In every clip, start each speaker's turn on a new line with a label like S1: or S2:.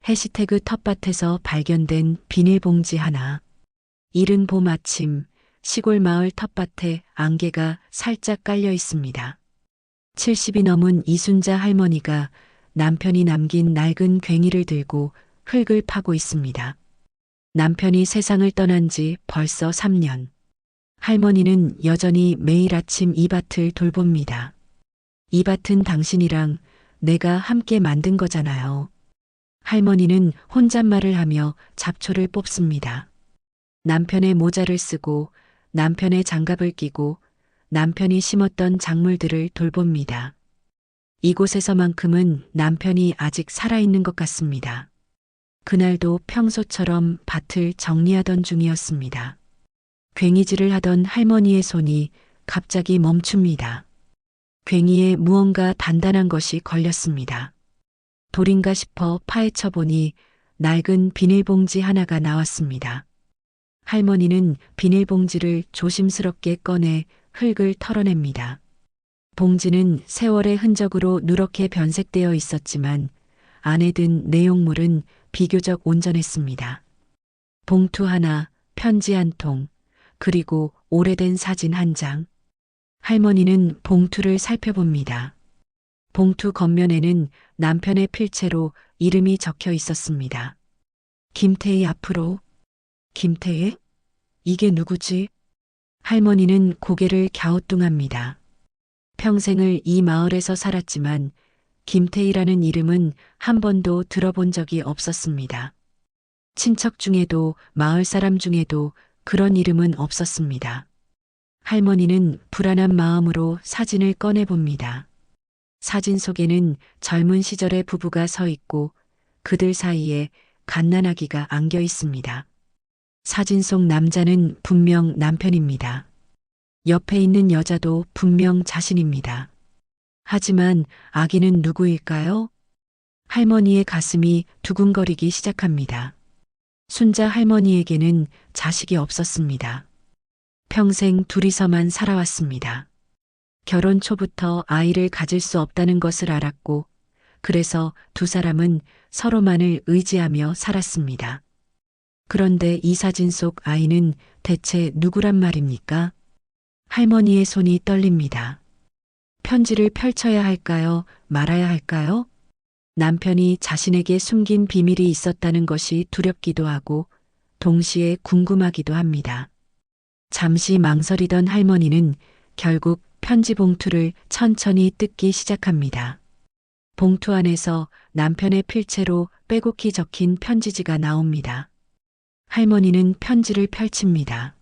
S1: 해시태그 텃밭에서 발견된 비닐봉지 하나. 이른 봄 아침, 시골 마을 텃밭에 안개가 살짝 깔려 있습니다. 70이 넘은 이순자 할머니가 남편이 남긴 낡은 괭이를 들고 흙을 파고 있습니다. 남편이 세상을 떠난 지 벌써 3년. 할머니는 여전히 매일 아침 이 밭을 돌봅니다. 이 밭은 당신이랑 내가 함께 만든 거잖아요. 할머니는 혼잣말을 하며 잡초를 뽑습니다. 남편의 모자를 쓰고 남편의 장갑을 끼고 남편이 심었던 작물들을 돌봅니다. 이곳에서만큼은 남편이 아직 살아있는 것 같습니다. 그날도 평소처럼 밭을 정리하던 중이었습니다. 괭이질을 하던 할머니의 손이 갑자기 멈춥니다. 괭이에 무언가 단단한 것이 걸렸습니다. 돌인가 싶어 파헤쳐 보니 낡은 비닐봉지 하나가 나왔습니다. 할머니는 비닐봉지를 조심스럽게 꺼내 흙을 털어냅니다. 봉지는 세월의 흔적으로 누렇게 변색되어 있었지만 안에 든 내용물은 비교적 온전했습니다. 봉투 하나, 편지 한 통, 그리고 오래된 사진 한 장. 할머니는 봉투를 살펴봅니다. 봉투 겉면에는 남편의 필체로 이름이 적혀 있었습니다. 김태희 앞으로. 김태희? 이게 누구지? 할머니는 고개를 갸우뚱합니다. 평생을 이 마을에서 살았지만 김태희라는 이름은 한 번도 들어본 적이 없었습니다. 친척 중에도 마을 사람 중에도 그런 이름은 없었습니다. 할머니는 불안한 마음으로 사진을 꺼내봅니다. 사진 속에는 젊은 시절의 부부가 서 있고 그들 사이에 갓난아기가 안겨 있습니다. 사진 속 남자는 분명 남편입니다. 옆에 있는 여자도 분명 자신입니다. 하지만 아기는 누구일까요? 할머니의 가슴이 두근거리기 시작합니다. 순자 할머니에게는 자식이 없었습니다. 평생 둘이서만 살아왔습니다. 결혼 초부터 아이를 가질 수 없다는 것을 알았고, 그래서 두 사람은 서로만을 의지하며 살았습니다. 그런데 이 사진 속 아이는 대체 누구란 말입니까? 할머니의 손이 떨립니다. 편지를 펼쳐야 할까요? 말아야 할까요? 남편이 자신에게 숨긴 비밀이 있었다는 것이 두렵기도 하고 동시에 궁금하기도 합니다. 잠시 망설이던 할머니는 결국 편지 봉투를 천천히 뜯기 시작합니다. 봉투 안에서 남편의 필체로 빼곡히 적힌 편지지가 나옵니다. 할머니는 편지를 펼칩니다.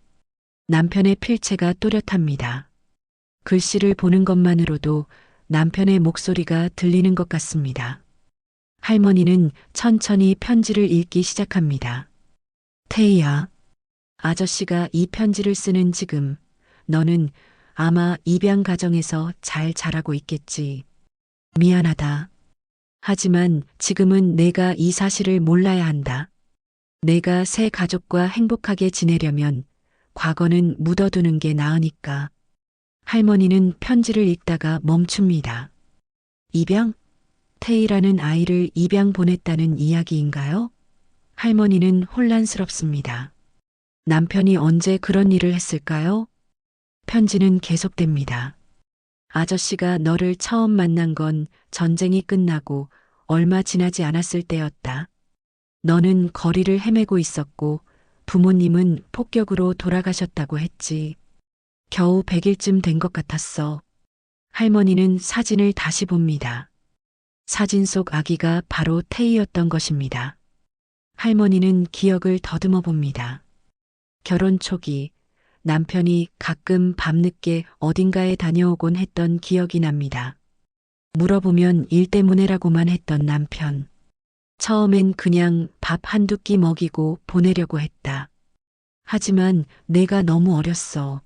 S1: 남편의 필체가 또렷합니다. 글씨를 보는 것만으로도 남편의 목소리가 들리는 것 같습니다. 할머니는 천천히 편지를 읽기 시작합니다. 태희야, 아저씨가 이 편지를 쓰는 지금 너는 아마 입양 가정에서 잘 자라고 있겠지. 미안하다. 하지만 지금은 내가 이 사실을 몰라야 한다. 내가 새 가족과 행복하게 지내려면 과거는 묻어두는 게 나으니까. 할머니는 편지를 읽다가 멈춥니다. 입양? 태희라는 아이를 입양 보냈다는 이야기인가요? 할머니는 혼란스럽습니다. 남편이 언제 그런 일을 했을까요? 편지는 계속됩니다. 아저씨가 너를 처음 만난 건 전쟁이 끝나고 얼마 지나지 않았을 때였다. 너는 거리를 헤매고 있었고 부모님은 폭격으로 돌아가셨다고 했지. 겨우 100일쯤 된 것 같았어. 할머니는 사진을 다시 봅니다. 사진 속 아기가 바로 태희였던 것입니다. 할머니는 기억을 더듬어 봅니다. 결혼 초기 남편이 가끔 밤늦게 어딘가에 다녀오곤 했던 기억이 납니다. 물어보면 일 때문에라고만 했던 남편. 처음엔 그냥 밥 한두 끼 먹이고 보내려고 했다. 하지만 내가 너무 어렸어.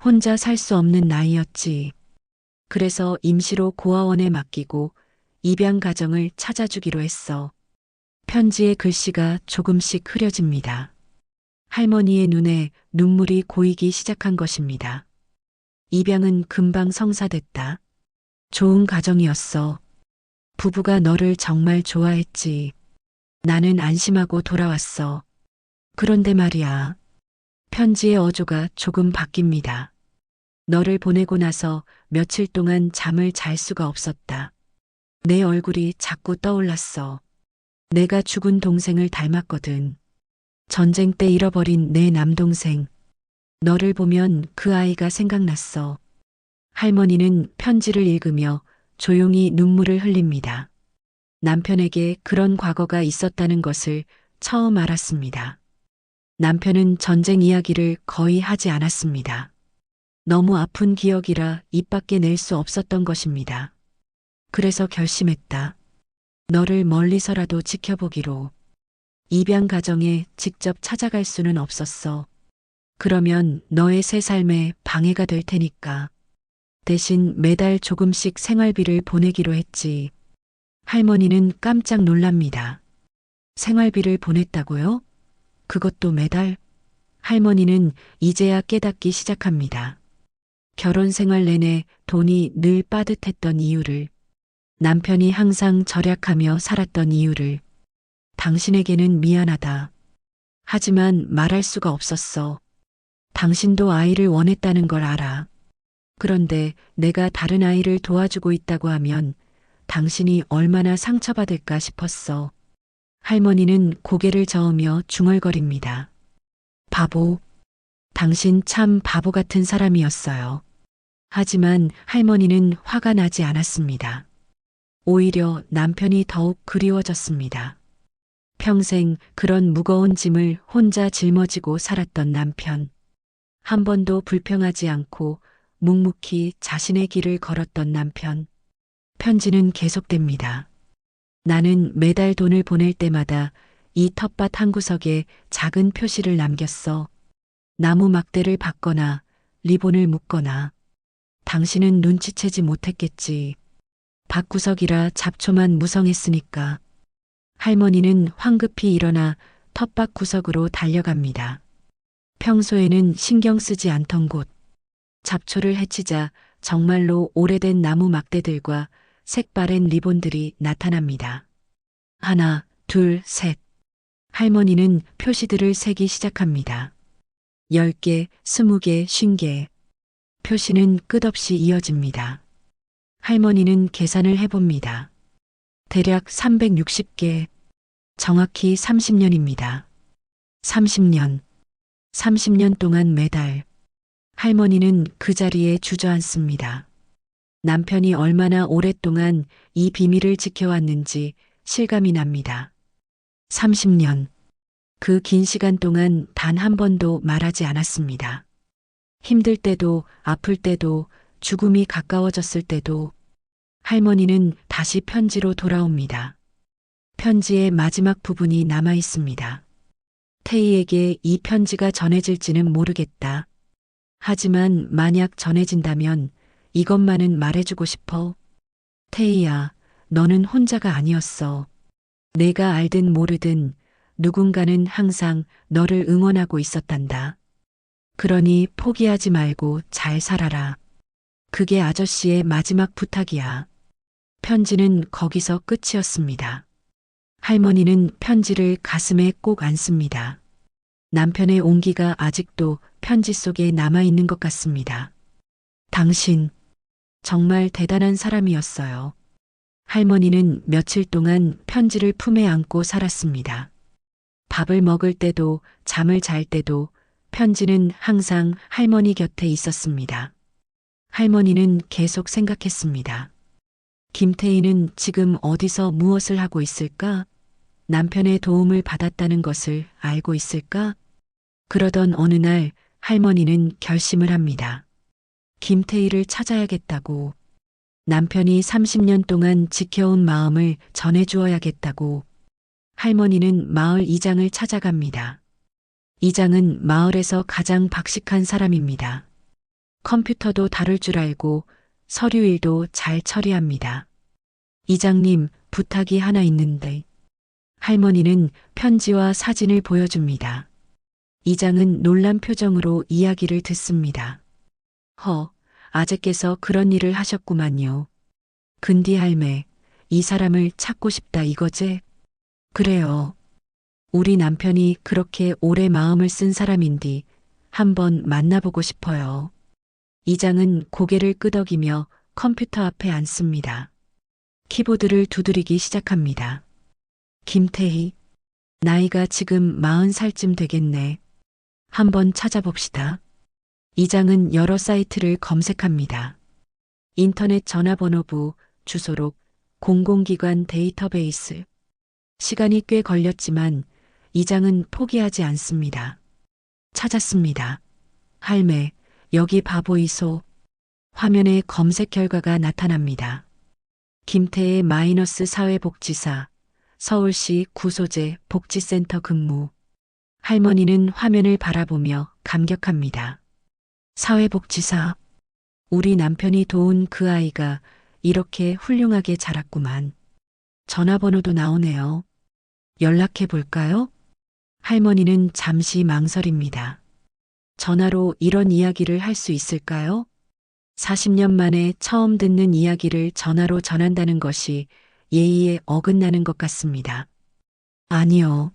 S1: 혼자 살 수 없는 나이였지. 그래서 임시로 고아원에 맡기고 입양 가정을 찾아주기로 했어. 편지의 글씨가 조금씩 흐려집니다. 할머니의 눈에 눈물이 고이기 시작한 것입니다. 입양은 금방 성사됐다. 좋은 가정이었어. 부부가 너를 정말 좋아했지. 나는 안심하고 돌아왔어. 그런데 말이야. 편지의 어조가 조금 바뀝니다. 너를 보내고 나서 며칠 동안 잠을 잘 수가 없었다. 내 얼굴이 자꾸 떠올랐어. 내가 죽은 동생을 닮았거든. 전쟁 때 잃어버린 내 남동생. 너를 보면 그 아이가 생각났어. 할머니는 편지를 읽으며 조용히 눈물을 흘립니다. 남편에게 그런 과거가 있었다는 것을 처음 알았습니다. 남편은 전쟁 이야기를 거의 하지 않았습니다. 너무 아픈 기억이라 입 밖에 낼 수 없었던 것입니다. 그래서 결심했다. 너를 멀리서라도 지켜보기로. 입양 가정에 직접 찾아갈 수는 없었어. 그러면 너의 새 삶에 방해가 될 테니까. 대신 매달 조금씩 생활비를 보내기로 했지. 할머니는 깜짝 놀랍니다. 생활비를 보냈다고요? 그것도 매달? 할머니는 이제야 깨닫기 시작합니다. 결혼 생활 내내 돈이 늘 빠듯했던 이유를, 남편이 항상 절약하며 살았던 이유를, 당신에게는 미안하다. 하지만 말할 수가 없었어. 당신도 아이를 원했다는 걸 알아. 그런데 내가 다른 아이를 도와주고 있다고 하면 당신이 얼마나 상처받을까 싶었어. 할머니는 고개를 저으며 중얼거립니다. 바보. 당신 참 바보 같은 사람이었어요. 하지만 할머니는 화가 나지 않았습니다. 오히려 남편이 더욱 그리워졌습니다. 평생 그런 무거운 짐을 혼자 짊어지고 살았던 남편. 한 번도 불평하지 않고 묵묵히 자신의 길을 걸었던 남편. 편지는 계속됩니다. 나는 매달 돈을 보낼 때마다 이 텃밭 한 구석에 작은 표시를 남겼어. 나무 막대를 박거나 리본을 묶거나. 당신은 눈치채지 못했겠지. 밭구석이라 잡초만 무성했으니까. 할머니는 황급히 일어나 텃밭 구석으로 달려갑니다. 평소에는 신경 쓰지 않던 곳. 잡초를 해치자 정말로 오래된 나무 막대들과 색바랜 리본들이 나타납니다. 하나, 둘, 셋. 할머니는 표시들을 세기 시작합니다. 10개, 20개, 50개. 표시는 끝없이 이어집니다. 할머니는 계산을 해봅니다. 대략 360개. 정확히 30년입니다. 30년. 30년 동안 매달. 할머니는 그 자리에 주저앉습니다. 남편이 얼마나 오랫동안 이 비밀을 지켜왔는지 실감이 납니다. 30년. 그 긴 시간 동안 단 한 번도 말하지 않았습니다. 힘들 때도, 아플 때도, 죽음이 가까워졌을 때도 할머니는 다시 편지로 돌아옵니다. 편지의 마지막 부분이 남아 있습니다. 태희에게 이 편지가 전해질지는 모르겠다. 하지만 만약 전해진다면 이것만은 말해주고 싶어. 태희야, 너는 혼자가 아니었어. 내가 알든 모르든 누군가는 항상 너를 응원하고 있었단다. 그러니 포기하지 말고 잘 살아라. 그게 아저씨의 마지막 부탁이야. 편지는 거기서 끝이었습니다. 할머니는 편지를 가슴에 꼭 안습니다. 남편의 온기가 아직도 편지 속에 남아있는 것 같습니다. 당신, 정말 대단한 사람이었어요. 할머니는 며칠 동안 편지를 품에 안고 살았습니다. 밥을 먹을 때도 잠을 잘 때도 편지는 항상 할머니 곁에 있었습니다. 할머니는 계속 생각했습니다. 김태희는 지금 어디서 무엇을 하고 있을까? 남편의 도움을 받았다는 것을 알고 있을까? 그러던 어느 날 할머니는 결심을 합니다. 김태희를 찾아야겠다고. 남편이 30년 동안 지켜온 마음을 전해주어야겠다고. 할머니는 마을 이장을 찾아갑니다. 이장은 마을에서 가장 박식한 사람입니다. 컴퓨터도 다룰 줄 알고 서류 일도 잘 처리합니다. 이장님, 부탁이 하나 있는데. 할머니는 편지와 사진을 보여줍니다. 이장은 놀란 표정으로 이야기를 듣습니다. 아재께서 그런 일을 하셨구만요. 근디 할매, 이 사람을 찾고 싶다 이거제? 그래요. 우리 남편이 그렇게 오래 마음을 쓴 사람인디 한번 만나보고 싶어요. 이장은 고개를 끄덕이며 컴퓨터 앞에 앉습니다. 키보드를 두드리기 시작합니다. 김태희, 나이가 지금 40살쯤 되겠네. 한번 찾아봅시다. 이장은 여러 사이트를 검색합니다. 인터넷 전화번호부, 주소록, 공공기관 데이터베이스. 시간이 꽤 걸렸지만 이장은 포기하지 않습니다. 찾았습니다. 할매, 여기 바보이소. 화면에 검색 결과가 나타납니다. 김태의 마이너스 사회복지사, 서울시 구소재 복지센터 근무. 할머니는 화면을 바라보며 감격합니다. 사회복지사, 우리 남편이 도운 그 아이가 이렇게 훌륭하게 자랐구만. 전화번호도 나오네요. 연락해 볼까요? 할머니는 잠시 망설입니다. 전화로 이런 이야기를 할 수 있을까요? 40년 만에 처음 듣는 이야기를 전화로 전한다는 것이 예의에 어긋나는 것 같습니다. 아니요.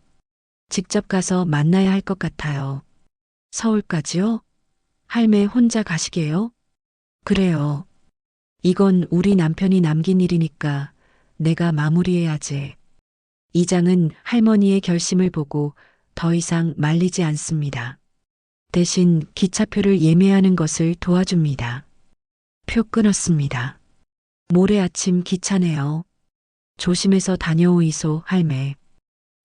S1: 직접 가서 만나야 할 것 같아요. 서울까지요? 할매 혼자 가시게요? 그래요. 이건 우리 남편이 남긴 일이니까 내가 마무리해야지. 이장은 할머니의 결심을 보고 더 이상 말리지 않습니다. 대신 기차표를 예매하는 것을 도와줍니다. 표 끊었습니다. 모레 아침 기차네요. 조심해서 다녀오이소, 할매.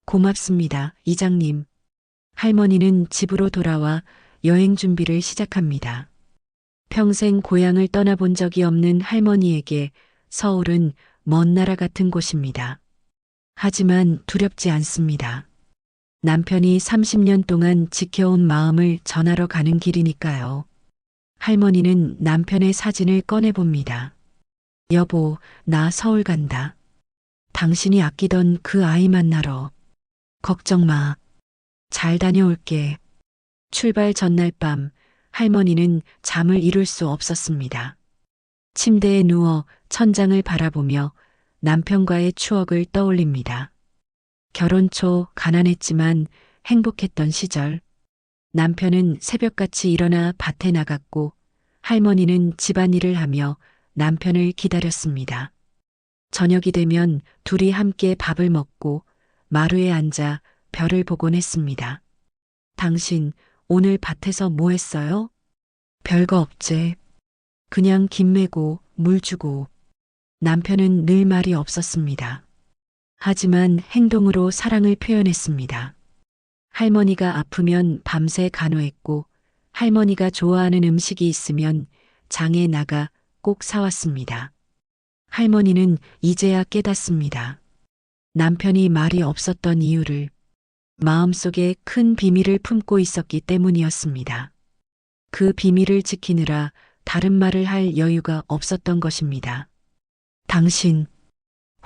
S1: 고맙습니다, 이장님. 할머니는 집으로 돌아와 여행 준비를 시작합니다. 평생 고향을 떠나본 적이 없는 할머니에게 서울은 먼 나라 같은 곳입니다. 하지만 두렵지 않습니다. 남편이 30년 동안 지켜온 마음을 전하러 가는 길이니까요. 할머니는 남편의 사진을 꺼내봅니다. 여보, 나 서울 간다. 당신이 아끼던 그 아이 만나러. 걱정 마. 잘 다녀올게. 출발 전날 밤, 할머니는 잠을 이룰 수 없었습니다. 침대에 누워 천장을 바라보며 남편과의 추억을 떠올립니다. 결혼 초 가난했지만 행복했던 시절. 남편은 새벽같이 일어나 밭에 나갔고 할머니는 집안일을 하며 남편을 기다렸습니다. 저녁이 되면 둘이 함께 밥을 먹고 마루에 앉아 별을 보곤 했습니다. 당신 오늘 밭에서 뭐 했어요? 별거 없제. 그냥 김 매고 물 주고. 남편은 늘 말이 없었습니다. 하지만 행동으로 사랑을 표현했습니다. 할머니가 아프면 밤새 간호했고 할머니가 좋아하는 음식이 있으면 장에 나가 꼭 사왔습니다. 할머니는 이제야 깨닫습니다. 남편이 말이 없었던 이유를 마음속에 큰 비밀을 품고 있었기 때문이었습니다. 그 비밀을 지키느라 다른 말을 할 여유가 없었던 것입니다. 당신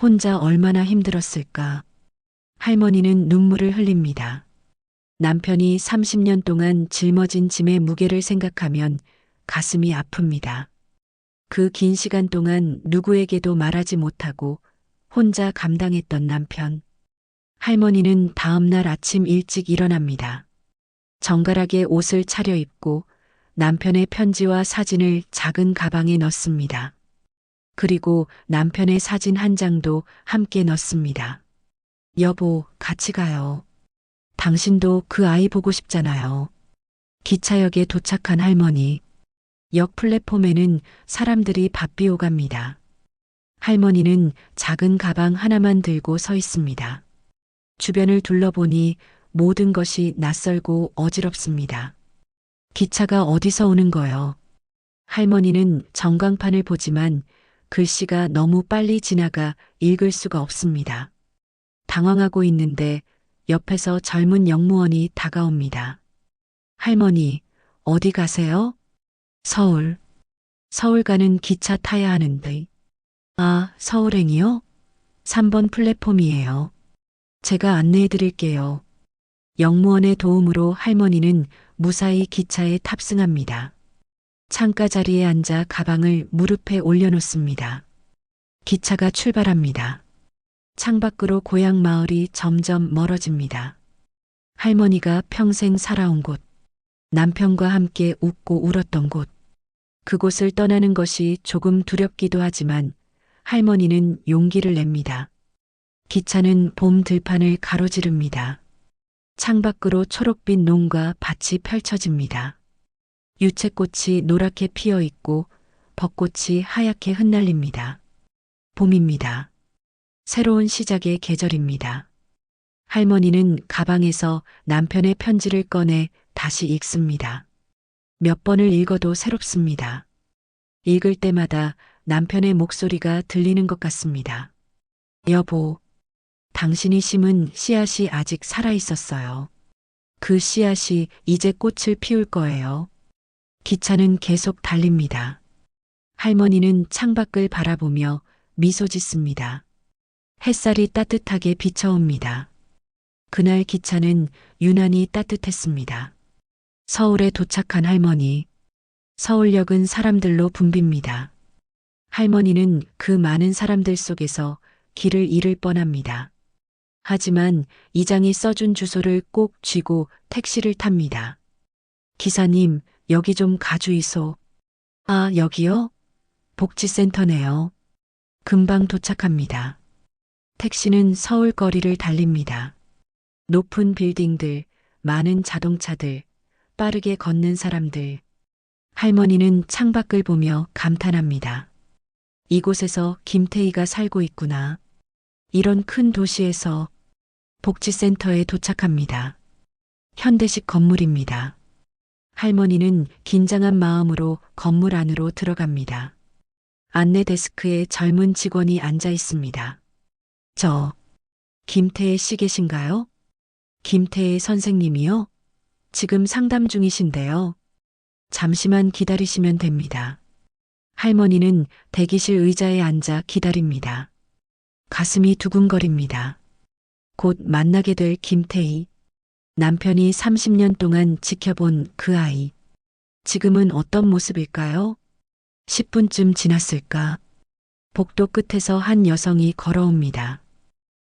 S1: 혼자 얼마나 힘들었을까. 할머니는 눈물을 흘립니다. 남편이 30년 동안 짊어진 짐의 무게를 생각하면 가슴이 아픕니다. 그 긴 시간 동안 누구에게도 말하지 못하고 혼자 감당했던 남편. 할머니는 다음 날 아침 일찍 일어납니다. 정갈하게 옷을 차려입고 남편의 편지와 사진을 작은 가방에 넣습니다. 그리고 남편의 사진 한 장도 함께 넣습니다. 여보, 같이 가요. 당신도 그 아이 보고 싶잖아요. 기차역에 도착한 할머니. 역 플랫폼에는 사람들이 바삐 오갑니다. 할머니는 작은 가방 하나만 들고 서 있습니다. 주변을 둘러보니 모든 것이 낯설고 어지럽습니다. 기차가 어디서 오는 거요? 할머니는 전광판을 보지만 글씨가 너무 빨리 지나가 읽을 수가 없습니다. 당황하고 있는데 옆에서 젊은 역무원이 다가옵니다. 할머니, 어디 가세요? 서울. 서울 가는 기차 타야 하는데. 아, 서울행이요? 3번 플랫폼이에요. 제가 안내해 드릴게요. 역무원의 도움으로 할머니는 무사히 기차에 탑승합니다. 창가 자리에 앉아 가방을 무릎에 올려놓습니다. 기차가 출발합니다. 창밖으로 고향 마을이 점점 멀어집니다. 할머니가 평생 살아온 곳, 남편과 함께 웃고 울었던 곳, 그곳을 떠나는 것이 조금 두렵기도 하지만 할머니는 용기를 냅니다. 기차는 봄 들판을 가로지릅니다. 창밖으로 초록빛 농가 밭이 펼쳐집니다. 유채꽃이 노랗게 피어 있고 벚꽃이 하얗게 흩날립니다. 봄입니다. 새로운 시작의 계절입니다. 할머니는 가방에서 남편의 편지를 꺼내 다시 읽습니다. 몇 번을 읽어도 새롭습니다. 읽을 때마다 남편의 목소리가 들리는 것 같습니다. 여보, 당신이 심은 씨앗이 아직 살아 있었어요. 그 씨앗이 이제 꽃을 피울 거예요. 기차는 계속 달립니다. 할머니는 창밖을 바라보며 미소 짓습니다. 햇살이 따뜻하게 비춰옵니다. 그날 기차는 유난히 따뜻했습니다. 서울에 도착한 할머니. 서울역은 사람들로 붐빕니다. 할머니는 그 많은 사람들 속에서 길을 잃을 뻔합니다. 하지만 이장이 써준 주소를 꼭 쥐고 택시를 탑니다. 기사님, 여기 좀 가주이소. 아, 여기요? 복지센터네요. 금방 도착합니다. 택시는 서울 거리를 달립니다. 높은 빌딩들, 많은 자동차들, 빠르게 걷는 사람들. 할머니는 창밖을 보며 감탄합니다. 이곳에서 김태희가 살고 있구나. 이런 큰 도시에서. 복지센터에 도착합니다. 현대식 건물입니다. 할머니는 긴장한 마음으로 건물 안으로 들어갑니다. 안내 데스크에 젊은 직원이 앉아 있습니다. 저, 김태혜 씨 계신가요? 김태혜 선생님이요? 지금 상담 중이신데요. 잠시만 기다리시면 됩니다. 할머니는 대기실 의자에 앉아 기다립니다. 가슴이 두근거립니다. 곧 만나게 될 김태희. 남편이 30년 동안 지켜본 그 아이. 지금은 어떤 모습일까요? 10분쯤 지났을까? 복도 끝에서 한 여성이 걸어옵니다.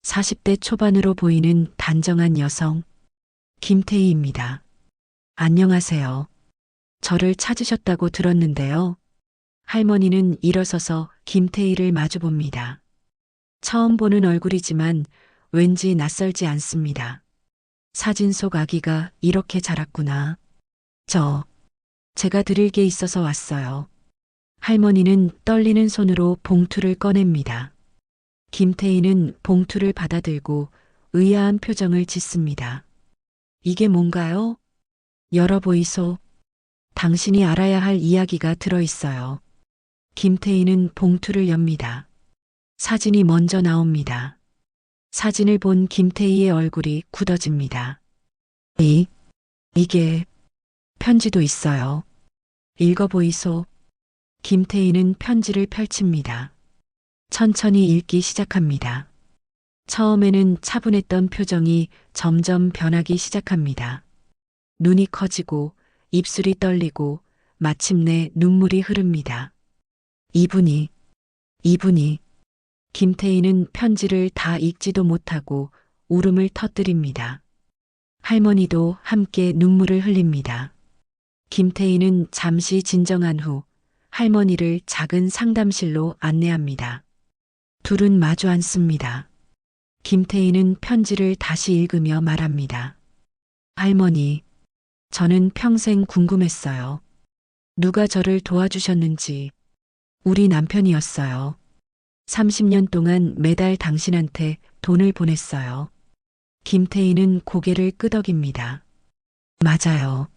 S1: 40대 초반으로 보이는 단정한 여성. 김태희입니다. 안녕하세요. 저를 찾으셨다고 들었는데요. 할머니는 일어서서 김태희를 마주봅니다. 처음 보는 얼굴이지만 왠지 낯설지 않습니다. 사진 속 아기가 이렇게 자랐구나. 제가 드릴 게 있어서 왔어요. 할머니는 떨리는 손으로 봉투를 꺼냅니다. 김태희는 봉투를 받아들고 의아한 표정을 짓습니다. 이게 뭔가요? 열어보이소. 당신이 알아야 할 이야기가 들어있어요. 김태희는 봉투를 엽니다. 사진이 먼저 나옵니다. 사진을 본 김태희의 얼굴이 굳어집니다. 이게 편지도 있어요. 읽어보이소. 김태희는 편지를 펼칩니다. 천천히 읽기 시작합니다. 처음에는 차분했던 표정이 점점 변하기 시작합니다. 눈이 커지고 입술이 떨리고 마침내 눈물이 흐릅니다. 이분이. 김태희는 편지를 다 읽지도 못하고 울음을 터뜨립니다. 할머니도 함께 눈물을 흘립니다. 김태희는 잠시 진정한 후 할머니를 작은 상담실로 안내합니다. 둘은 마주 앉습니다. 김태희는 편지를 다시 읽으며 말합니다. 할머니, 저는 평생 궁금했어요. 누가 저를 도와주셨는지. 우리 남편이었어요. 30년 동안 매달 당신한테 돈을 보냈어요. 김태희는 고개를 끄덕입니다. 맞아요.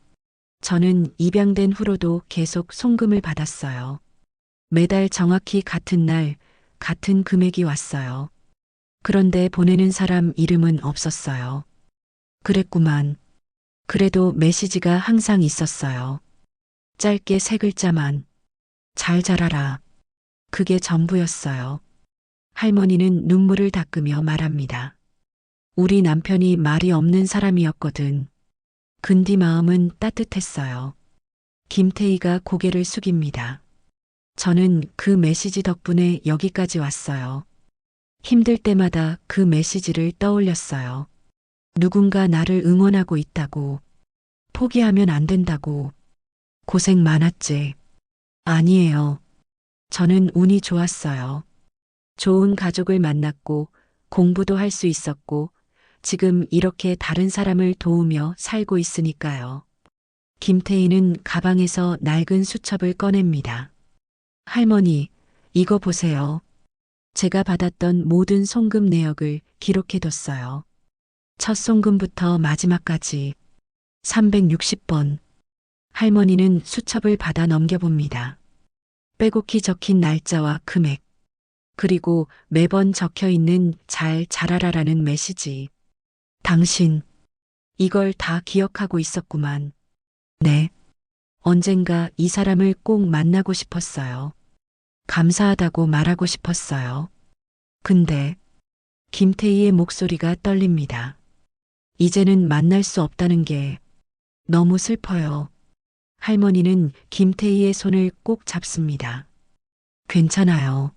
S1: 저는 입양된 후로도 계속 송금을 받았어요. 매달 정확히 같은 날, 같은 금액이 왔어요. 그런데 보내는 사람 이름은 없었어요. 그랬구만. 그래도 메시지가 항상 있었어요. 짧게 3글자만. 잘 자라라. 그게 전부였어요. 할머니는 눈물을 닦으며 말합니다. 우리 남편이 말이 없는 사람이었거든. 근디 마음은 따뜻했어요. 김태희가 고개를 숙입니다. 저는 그 메시지 덕분에 여기까지 왔어요. 힘들 때마다 그 메시지를 떠올렸어요. 누군가 나를 응원하고 있다고, 포기하면 안 된다고, 고생 많았지. 아니에요. 저는 운이 좋았어요. 좋은 가족을 만났고, 공부도 할 수 있었고, 지금 이렇게 다른 사람을 도우며 살고 있으니까요. 김태희는 가방에서 낡은 수첩을 꺼냅니다. 할머니, 이거 보세요. 제가 받았던 모든 송금 내역을 기록해뒀어요. 첫 송금부터 마지막까지 360번. 할머니는 수첩을 받아 넘겨봅니다. 빼곡히 적힌 날짜와 금액, 그리고 매번 적혀 있는 잘 자라라라는 메시지. 당신, 이걸 다 기억하고 있었구만. 네. 언젠가 이 사람을 꼭 만나고 싶었어요. 감사하다고 말하고 싶었어요. 근데 김태희의 목소리가 떨립니다. 이제는 만날 수 없다는 게 너무 슬퍼요. 할머니는 김태희의 손을 꼭 잡습니다. 괜찮아요.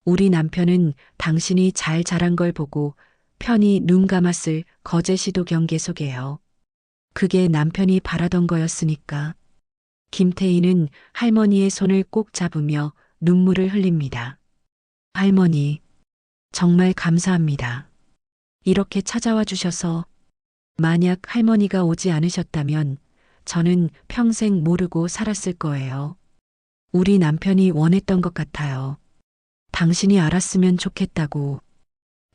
S1: 우리 남편은 당신이 잘 자란 걸 보고 편히 눈 감았을 거제시도 경계 속에요. 그게 남편이 바라던 거였으니까. 김태희는 할머니의 손을 꼭 잡으며 눈물을 흘립니다. 할머니, 정말 감사합니다. 이렇게 찾아와 주셔서 만약 할머니가 오지 않으셨다면 저는 평생 모르고 살았을 거예요. 우리 남편이 원했던 것 같아요. 당신이 알았으면 좋겠다고.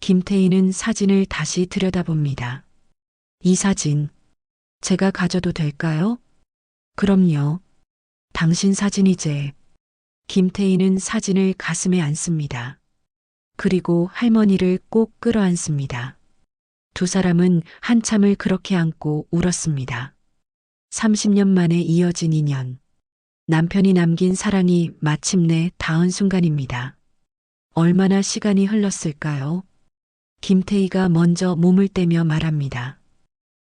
S1: 김태희는 사진을 다시 들여다봅니다. 이 사진, 제가 가져도 될까요? 그럼요. 당신 사진이제. 김태희는 사진을 가슴에 안습니다. 그리고 할머니를 꼭 끌어안습니다. 두 사람은 한참을 그렇게 안고 울었습니다. 30년 만에 이어진 인연. 남편이 남긴 사랑이 마침내 닿은 순간입니다. 얼마나 시간이 흘렀을까요? 김태희가 먼저 몸을 떼며 말합니다.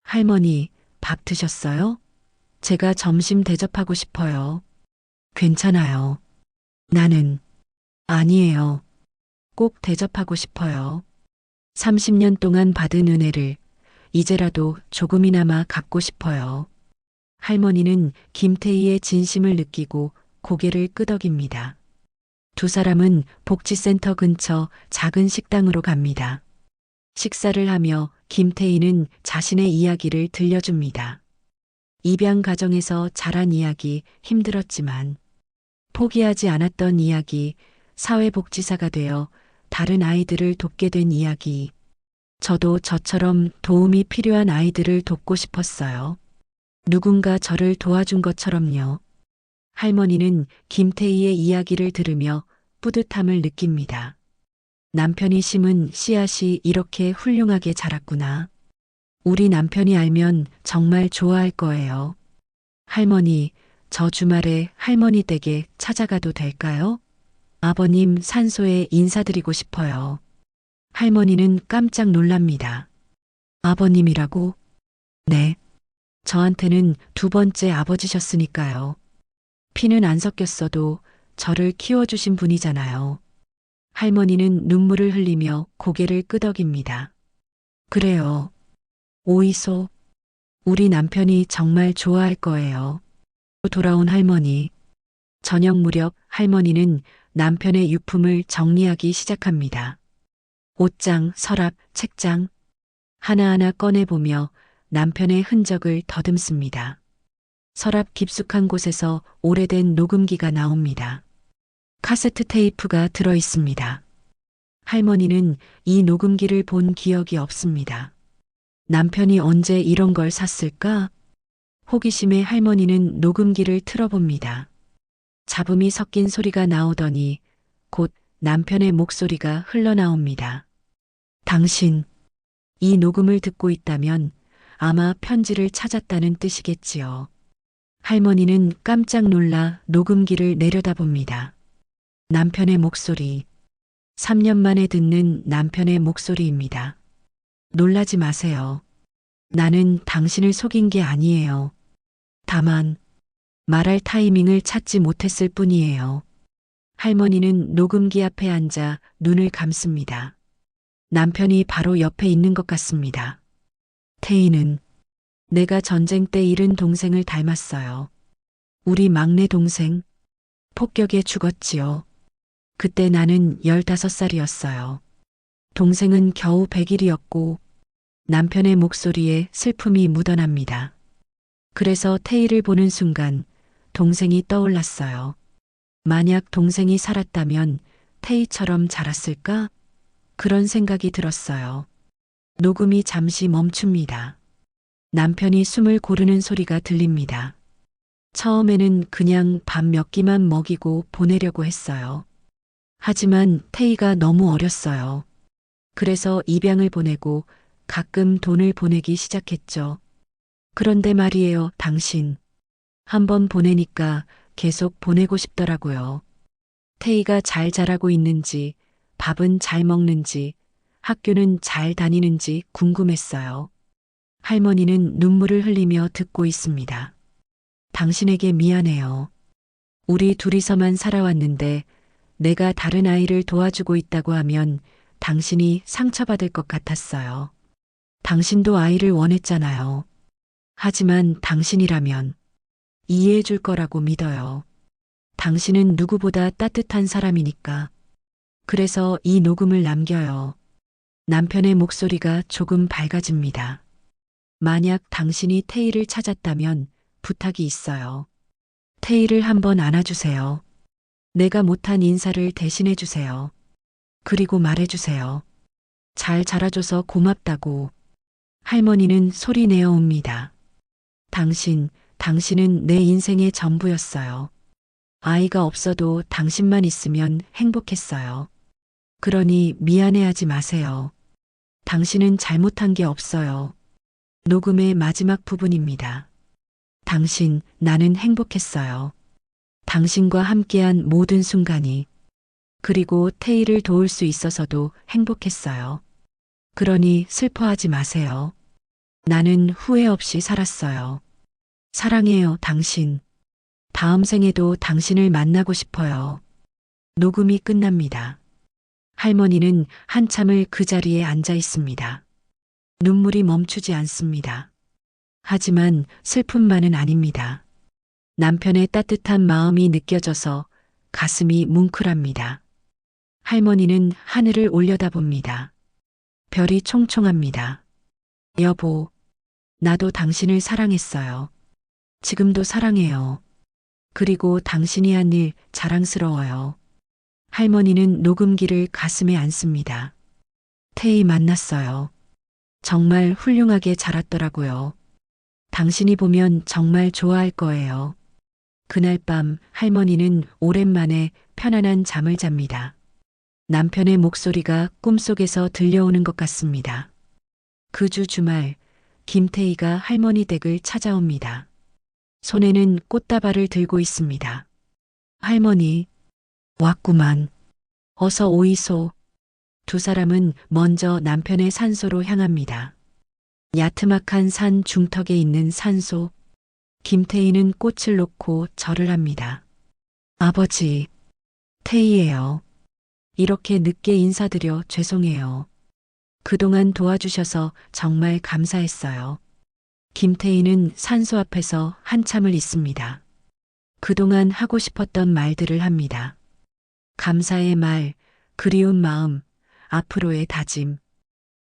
S1: 할머니, 밥 드셨어요? 제가 점심 대접하고 싶어요. 괜찮아요. 나는, 아니에요. 꼭 대접하고 싶어요. 30년 동안 받은 은혜를 이제라도 조금이나마 갚고 싶어요. 할머니는 김태희의 진심을 느끼고 고개를 끄덕입니다. 두 사람은 복지센터 근처 작은 식당으로 갑니다. 식사를 하며 김태희는 자신의 이야기를 들려줍니다. 입양 가정에서 자란 이야기, 힘들었지만 포기하지 않았던 이야기, 사회복지사가 되어 다른 아이들을 돕게 된 이야기. 저도 저처럼 도움이 필요한 아이들을 돕고 싶었어요. 누군가 저를 도와준 것처럼요. 할머니는 김태희의 이야기를 들으며 뿌듯함을 느낍니다. 남편이 심은 씨앗이 이렇게 훌륭하게 자랐구나. 우리 남편이 알면 정말 좋아할 거예요. 할머니, 저 주말에 할머니 댁에 찾아가도 될까요? 아버님 산소에 인사드리고 싶어요. 할머니는 깜짝 놀랍니다. 아버님이라고? 네. 저한테는 두 번째 아버지셨으니까요. 피는 안 섞였어도 저를 키워주신 분이잖아요. 할머니는 눈물을 흘리며 고개를 끄덕입니다. 그래요. 오이소. 우리 남편이 정말 좋아할 거예요. 돌아온 할머니. 저녁 무렵 할머니는 남편의 유품을 정리하기 시작합니다. 옷장, 서랍, 책장. 하나하나 꺼내보며 남편의 흔적을 더듬습니다. 서랍 깊숙한 곳에서 오래된 녹음기가 나옵니다. 카세트 테이프가 들어 있습니다. 할머니는 이 녹음기를 본 기억이 없습니다. 남편이 언제 이런 걸 샀을까? 호기심에 할머니는 녹음기를 틀어봅니다. 잡음이 섞인 소리가 나오더니 곧 남편의 목소리가 흘러나옵니다. 당신, 이 녹음을 듣고 있다면 아마 편지를 찾았다는 뜻이겠지요. 할머니는 깜짝 놀라 녹음기를 내려다봅니다. 남편의 목소리. 3년 만에 듣는 남편의 목소리입니다. 놀라지 마세요. 나는 당신을 속인 게 아니에요. 다만 말할 타이밍을 찾지 못했을 뿐이에요. 할머니는 녹음기 앞에 앉아 눈을 감습니다. 남편이 바로 옆에 있는 것 같습니다. 태희는 내가 전쟁 때 잃은 동생을 닮았어요. 우리 막내 동생, 폭격에 죽었지요. 그때 나는 15살이었어요. 동생은 겨우 100일이었고 남편의 목소리에 슬픔이 묻어납니다. 그래서 태희를 보는 순간 동생이 떠올랐어요. 만약 동생이 살았다면 태희처럼 자랐을까? 그런 생각이 들었어요. 녹음이 잠시 멈춥니다. 남편이 숨을 고르는 소리가 들립니다. 처음에는 그냥 밥 몇 끼만 먹이고 보내려고 했어요. 하지만 태희가 너무 어렸어요. 그래서 입양을 보내고 가끔 돈을 보내기 시작했죠. 그런데 말이에요, 당신. 한번 보내니까 계속 보내고 싶더라고요. 태희가 잘 자라고 있는지, 밥은 잘 먹는지, 학교는 잘 다니는지 궁금했어요. 할머니는 눈물을 흘리며 듣고 있습니다. 당신에게 미안해요. 우리 둘이서만 살아왔는데 내가 다른 아이를 도와주고 있다고 하면 당신이 상처받을 것 같았어요. 당신도 아이를 원했잖아요. 하지만 당신이라면 이해해 줄 거라고 믿어요. 당신은 누구보다 따뜻한 사람이니까. 그래서 이 녹음을 남겨요. 남편의 목소리가 조금 밝아집니다. 만약 당신이 태희를 찾았다면 부탁이 있어요. 태희를 한번 안아주세요. 내가 못한 인사를 대신해 주세요. 그리고 말해주세요. 잘 자라줘서 고맙다고. 할머니는 소리 내어 옵니다. 당신은 내 인생의 전부였어요. 아이가 없어도 당신만 있으면 행복했어요. 그러니 미안해하지 마세요. 당신은 잘못한 게 없어요. 녹음의 마지막 부분입니다. 나는 행복했어요. 당신과 함께한 모든 순간이, 그리고 태희를 도울 수 있어서도 행복했어요. 그러니 슬퍼하지 마세요. 나는 후회 없이 살았어요. 사랑해요, 당신. 다음 생에도 당신을 만나고 싶어요. 녹음이 끝납니다. 할머니는 한참을 그 자리에 앉아 있습니다. 눈물이 멈추지 않습니다. 하지만 슬픔만은 아닙니다. 남편의 따뜻한 마음이 느껴져서 가슴이 뭉클합니다. 할머니는 하늘을 올려다봅니다. 별이 총총합니다. 여보, 나도 당신을 사랑했어요. 지금도 사랑해요. 그리고 당신이 한 일 자랑스러워요. 할머니는 녹음기를 가슴에 안습니다. 태희 만났어요. 정말 훌륭하게 자랐더라고요. 당신이 보면 정말 좋아할 거예요. 그날 밤 할머니는 오랜만에 편안한 잠을 잡니다. 남편의 목소리가 꿈속에서 들려오는 것 같습니다. 그 주 주말, 김태희가 할머니 댁을 찾아옵니다. 손에는 꽃다발을 들고 있습니다. 할머니, 왔구만. 어서 오이소. 두 사람은 먼저 남편의 산소로 향합니다. 야트막한 산 중턱에 있는 산소. 김태희는 꽃을 놓고 절을 합니다. 아버지, 태희예요. 이렇게 늦게 인사드려 죄송해요. 그동안 도와주셔서 정말 감사했어요. 김태희는 산소 앞에서 한참을 있습니다. 그동안 하고 싶었던 말들을 합니다. 감사의 말, 그리운 마음, 앞으로의 다짐.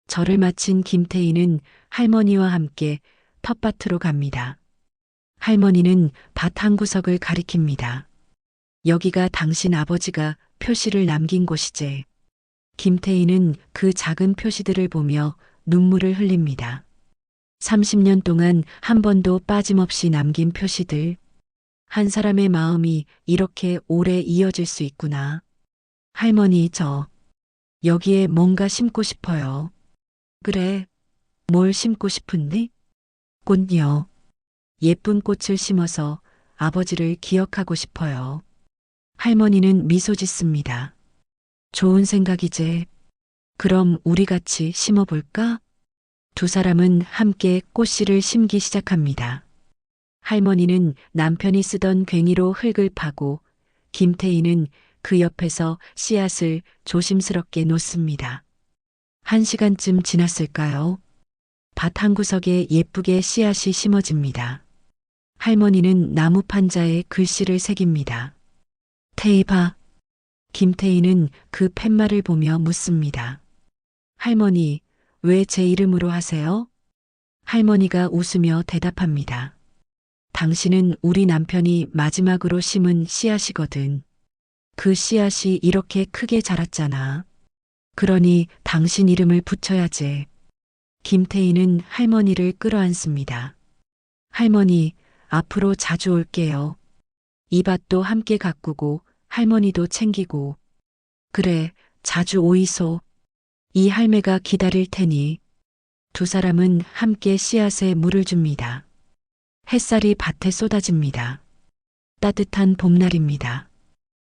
S1: 절을 마친 김태희는 할머니와 함께 텃밭으로 갑니다. 할머니는 밭 한 구석을 가리킵니다. 여기가 당신 아버지가 표시를 남긴 곳이제. 김태희는 그 작은 표시들을 보며 눈물을 흘립니다. 30년 동안 한 번도 빠짐없이 남긴 표시들. 한 사람의 마음이 이렇게 오래 이어질 수 있구나. 할머니, 여기에 뭔가 심고 싶어요. 그래, 뭘 심고 싶은데? 꽃요. 예쁜 꽃을 심어서 아버지를 기억하고 싶어요. 할머니는 미소 짓습니다. 좋은 생각이제. 그럼 우리 같이 심어볼까? 두 사람은 함께 꽃씨를 심기 시작합니다. 할머니는 남편이 쓰던 괭이로 흙을 파고 김태희는 그 옆에서 씨앗을 조심스럽게 놓습니다. 1시간쯤 지났을까요? 밭 한 구석에 예쁘게 씨앗이 심어집니다. 할머니는 나무 판자에 글씨를 새깁니다. 태희봐. 김태희는 그 팻말을 보며 묻습니다. 할머니, 왜 제 이름으로 하세요? 할머니가 웃으며 대답합니다. 당신은 우리 남편이 마지막으로 심은 씨앗이거든. 그 씨앗이 이렇게 크게 자랐잖아. 그러니 당신 이름을 붙여야지. 김태희는 할머니를 끌어안습니다. 할머니, 앞으로 자주 올게요. 이 밭도 함께 가꾸고 할머니도 챙기고. 그래, 자주 오이소. 이 할매가 기다릴 테니. 두 사람은 함께 씨앗에 물을 줍니다. 햇살이 밭에 쏟아집니다. 따뜻한 봄날입니다.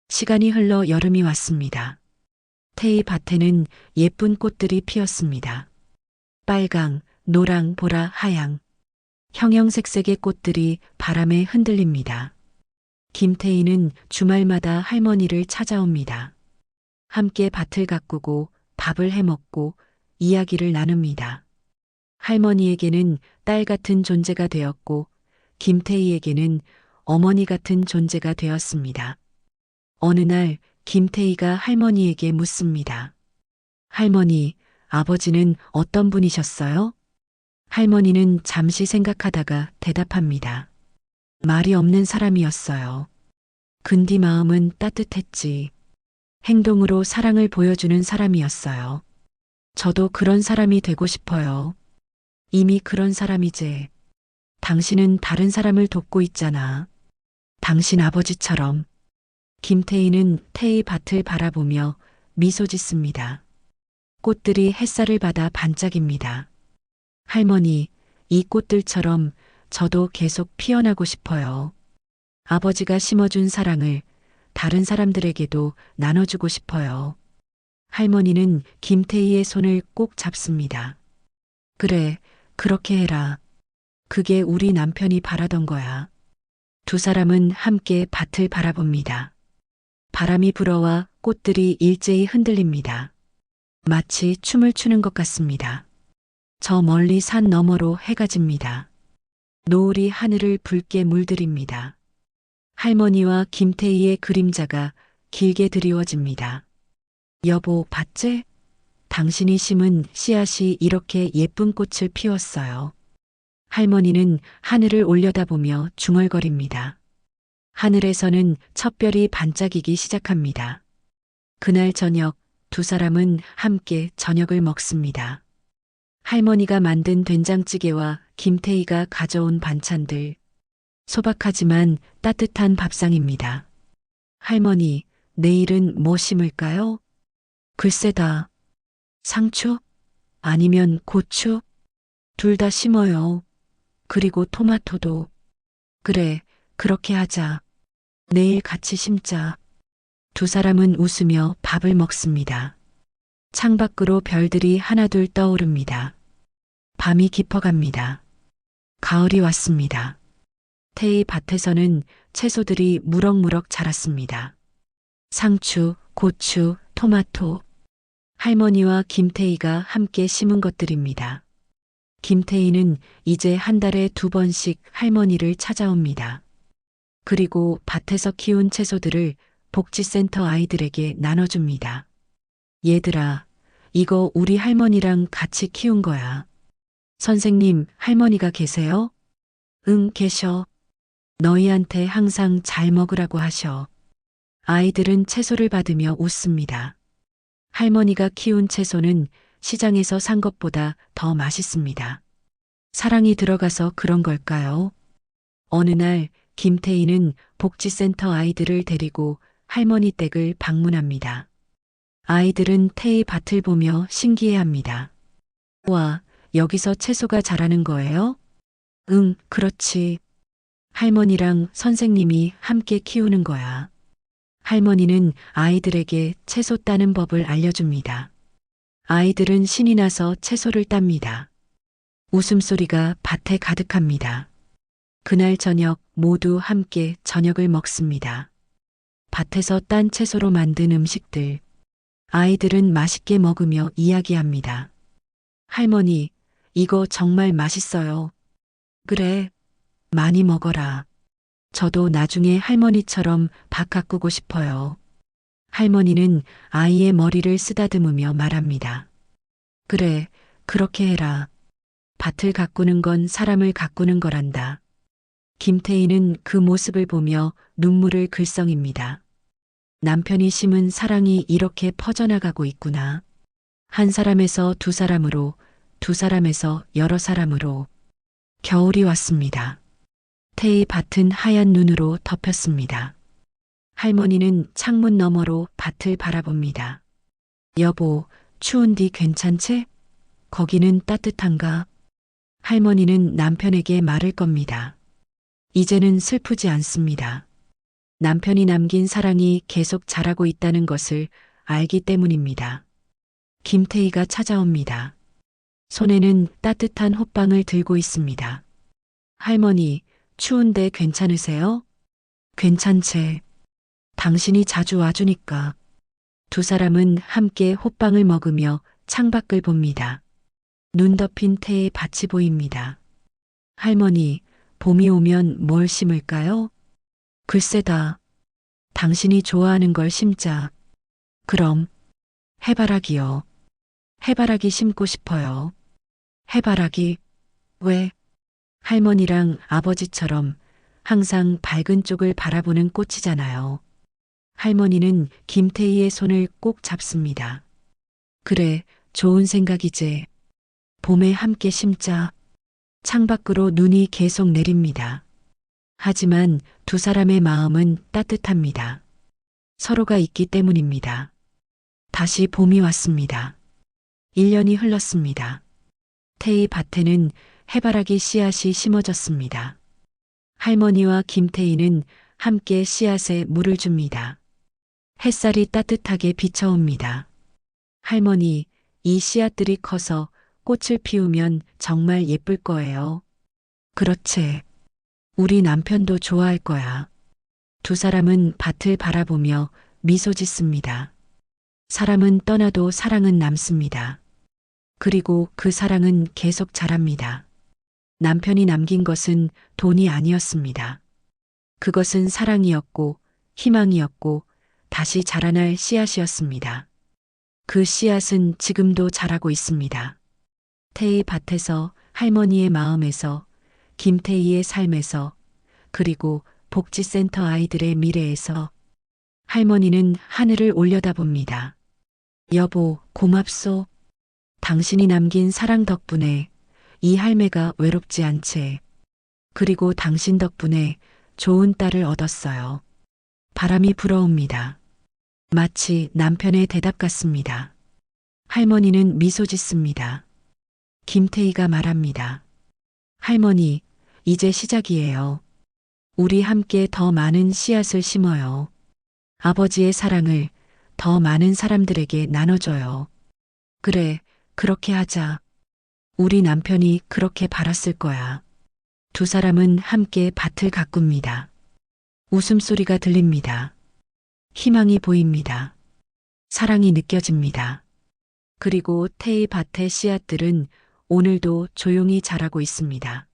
S1: 시간이 흘러 여름이 왔습니다. 태희 밭에는 예쁜 꽃들이 피었습니다. 빨강, 노랑, 보라, 하양. 형형색색의 꽃들이 바람에 흔들립니다. 김태희는 주말마다 할머니를 찾아옵니다. 함께 밭을 가꾸고 밥을 해먹고 이야기를 나눕니다. 할머니에게는 딸 같은 존재가 되었고 김태희에게는 어머니 같은 존재가 되었습니다. 어느 날 김태희가 할머니에게 묻습니다. 할머니, 아버지는 어떤 분이셨어요? 할머니는 잠시 생각하다가 대답합니다. 말이 없는 사람이었어요. 근디 마음은 따뜻했지. 행동으로 사랑을 보여주는 사람이었어요. 저도 그런 사람이 되고 싶어요. 이미 그런 사람이지. 당신은 다른 사람을 돕고 있잖아. 당신 아버지처럼. 김태희는 태희 밭을 바라보며 미소 짓습니다. 꽃들이 햇살을 받아 반짝입니다. 할머니, 이 꽃들처럼 저도 계속 피어나고 싶어요. 아버지가 심어준 사랑을 다른 사람들에게도 나눠주고 싶어요. 할머니는 김태희의 손을 꼭 잡습니다. 그래, 그렇게 해라. 그게 우리 남편이 바라던 거야. 두 사람은 함께 밭을 바라봅니다. 바람이 불어와 꽃들이 일제히 흔들립니다. 마치 춤을 추는 것 같습니다. 저 멀리 산 너머로 해가 집니다. 노을이 하늘을 붉게 물들입니다. 할머니와 김태희의 그림자가 길게 드리워집니다. 여보, 봤지? 당신이 심은 씨앗이 이렇게 예쁜 꽃을 피웠어요. 할머니는 하늘을 올려다보며 중얼거립니다. 하늘에서는 첫별이 반짝이기 시작합니다. 그날 저녁 두 사람은 함께 저녁을 먹습니다. 할머니가 만든 된장찌개와 김태희가 가져온 반찬들. 소박하지만 따뜻한 밥상입니다. 할머니, 내일은 뭐 심을까요? 글쎄다. 상추? 아니면 고추? 둘 다 심어요. 그리고 토마토도. 그래, 그렇게 하자. 내일 같이 심자. 두 사람은 웃으며 밥을 먹습니다. 창밖으로 별들이 하나둘 떠오릅니다. 밤이 깊어갑니다. 가을이 왔습니다. 태희 밭에서는 채소들이 무럭무럭 자랐습니다. 상추, 고추, 토마토. 할머니와 김태희가 함께 심은 것들입니다. 김태희는 이제 한 달에 2번씩 할머니를 찾아옵니다. 그리고 밭에서 키운 채소들을 복지센터 아이들에게 나눠줍니다. 얘들아, 이거 우리 할머니랑 같이 키운 거야. 선생님, 할머니가 계세요? 응, 계셔. 너희한테 항상 잘 먹으라고 하셔. 아이들은 채소를 받으며 웃습니다. 할머니가 키운 채소는 시장에서 산 것보다 더 맛있습니다. 사랑이 들어가서 그런 걸까요? 어느 날 김태희는 복지센터 아이들을 데리고 할머니 댁을 방문합니다. 아이들은 태희 밭을 보며 신기해합니다. 와, 여기서 채소가 자라는 거예요? 응, 그렇지. 할머니랑 선생님이 함께 키우는 거야. 할머니는 아이들에게 채소 따는 법을 알려줍니다. 아이들은 신이 나서 채소를 땁니다. 웃음소리가 밭에 가득합니다. 그날 저녁 모두 함께 저녁을 먹습니다. 밭에서 딴 채소로 만든 음식들. 아이들은 맛있게 먹으며 이야기합니다. 할머니, 이거 정말 맛있어요. 그래, 많이 먹어라. 저도 나중에 할머니처럼 밥 가꾸고 싶어요. 할머니는 아이의 머리를 쓰다듬으며 말합니다. 그래, 그렇게 해라. 밭을 가꾸는 건 사람을 가꾸는 거란다. 김태희는 그 모습을 보며 눈물을 글썽입니다. 남편이 심은 사랑이 이렇게 퍼져나가고 있구나. 한 사람에서 두 사람으로, 두 사람에서 여러 사람으로. 겨울이 왔습니다. 태희 밭은 하얀 눈으로 덮였습니다. 할머니는 창문 너머로 밭을 바라봅니다. 여보, 추운디 괜찮지? 거기는 따뜻한가? 할머니는 남편에게 말을 겁니다. 이제는 슬프지 않습니다. 남편이 남긴 사랑이 계속 자라고 있다는 것을 알기 때문입니다. 김태희가 찾아옵니다. 손에는 따뜻한 호빵을 들고 있습니다. 할머니, 추운데 괜찮으세요? 괜찮제. 당신이 자주 와주니까. 두 사람은 함께 호빵을 먹으며 창밖을 봅니다. 눈 덮인 태의 밭이 보입니다. 할머니, 봄이 오면 뭘 심을까요? 글쎄다. 당신이 좋아하는 걸 심자. 그럼, 해바라기요. 해바라기 심고 싶어요. 해바라기, 왜? 할머니랑 아버지처럼 항상 밝은 쪽을 바라보는 꽃이잖아요. 할머니는 김태희의 손을 꼭 잡습니다. 그래, 좋은 생각이지. 봄에 함께 심자. 창밖으로 눈이 계속 내립니다. 하지만 두 사람의 마음은 따뜻합니다. 서로가 있기 때문입니다. 다시 봄이 왔습니다. 1년이 흘렀습니다. 태희 밭에는 해바라기 씨앗이 심어졌습니다. 할머니와 김태희는 함께 씨앗에 물을 줍니다. 햇살이 따뜻하게 비춰옵니다. 할머니, 이 씨앗들이 커서 꽃을 피우면 정말 예쁠 거예요. 그렇지. 우리 남편도 좋아할 거야. 두 사람은 밭을 바라보며 미소 짓습니다. 사람은 떠나도 사랑은 남습니다. 그리고 그 사랑은 계속 자랍니다. 남편이 남긴 것은 돈이 아니었습니다. 그것은 사랑이었고 희망이었고 다시 자라날 씨앗이었습니다. 그 씨앗은 지금도 자라고 있습니다. 태희 밭에서, 할머니의 마음에서, 김태희의 삶에서, 그리고 복지센터 아이들의 미래에서. 할머니는 하늘을 올려다봅니다. 여보, 고맙소. 당신이 남긴 사랑 덕분에 이 할매가 외롭지 않지. 그리고 당신 덕분에 좋은 딸을 얻었어요. 바람이 불어옵니다. 마치 남편의 대답 같습니다. 할머니는 미소 짓습니다. 김태희가 말합니다. 할머니, 이제 시작이에요. 우리 함께 더 많은 씨앗을 심어요. 아버지의 사랑을 더 많은 사람들에게 나눠줘요. 그래, 그렇게 하자. 우리 남편이 그렇게 바랐을 거야. 두 사람은 함께 밭을 가꿉니다. 웃음소리가 들립니다. 희망이 보입니다. 사랑이 느껴집니다. 그리고 태희 밭의 씨앗들은 오늘도 조용히 자라고 있습니다.